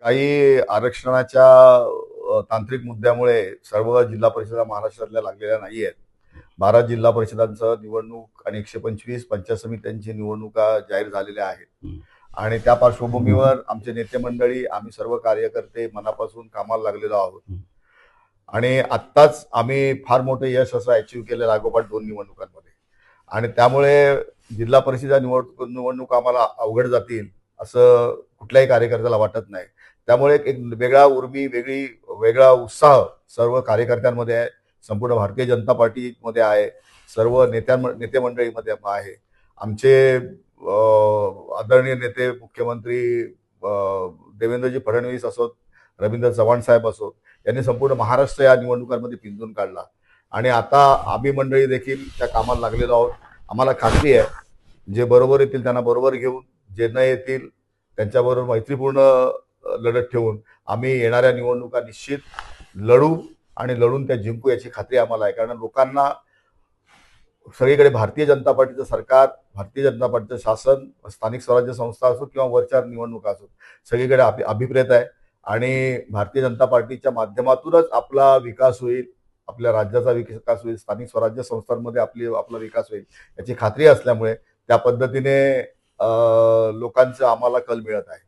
काही आरक्षणाच्या तांत्रिक मुद्द्यामुळे सर्व जिल्हा परिषदा महाराष्ट्रातल्या लागलेल्या नाही आहेत. 12 जिल्हा परिषदांचं निवडणूक आणि 125 पंचायत समित्यांची निवडणुका जाहीर झालेल्या आहेत. आणि त्या पार्श्वभूमीवर आमचे नेते मंडळी, आम्ही सर्व कार्यकर्ते मनापासून कामाला लागलेलो आहोत. आणि आत्ताच आम्ही फार मोठं यश असं अचीव्ह केलं लागोपाठ 2 निवडणुकांमध्ये. आणि त्यामुळे जिल्हा परिषदा निवडणूक आम्हाला अवघड जातील असं कुठल्याही कार्यकर्त्याला वाटत नाही. त्यामुळे एक वेगळा उर्मी, वेगळा उत्साह सर्व कार्यकर्त्यांमध्ये आहे, संपूर्ण भारतीय जनता पार्टीमध्ये आहे, सर्व नेते मंडळीमध्ये आहे. आमचे आदरणीय नेते मुख्यमंत्री देवेंद्रजी फडणवीस असोत, रवींद्र चव्हाण साहेब असोत, यांनी संपूर्ण महाराष्ट्र या निवडणुकांमध्ये पिंजून काढला. आणि आता आम्ही मंडळी देखील त्या कामाला लागलेलो आहोत. आम्हाला खात्री आहे जे बरोबर येतील त्यांना बरोबर घेऊन, जे न येतील त्यांच्याबरोबर मैत्रीपूर्ण लढत ठेवून आम्ही येणाऱ्या निवडणुका निश्चित लढू आणि लढून त्या जिंकू याची खात्री आम्हाला आहे. कारण लोकांना सगळीकडे भारतीय जनता पार्टीचं सरकार, भारतीय जनता पार्टीचं शासन, स्थानिक स्वराज्य संस्था असो किंवा वरच्या निवडणुका असो, सगळीकडे अभिप्रेत आहे. आणि भारतीय जनता पार्टीच्या माध्यमातूनच आपला विकास होईल, आपल्या राज्याचा विकास होईल, स्थानिक स्वराज्य संस्थांमध्ये आपला विकास होईल याची खात्री असल्यामुळे त्या पद्धतीने लोकांचं आम्हाला कल मिळत आहे.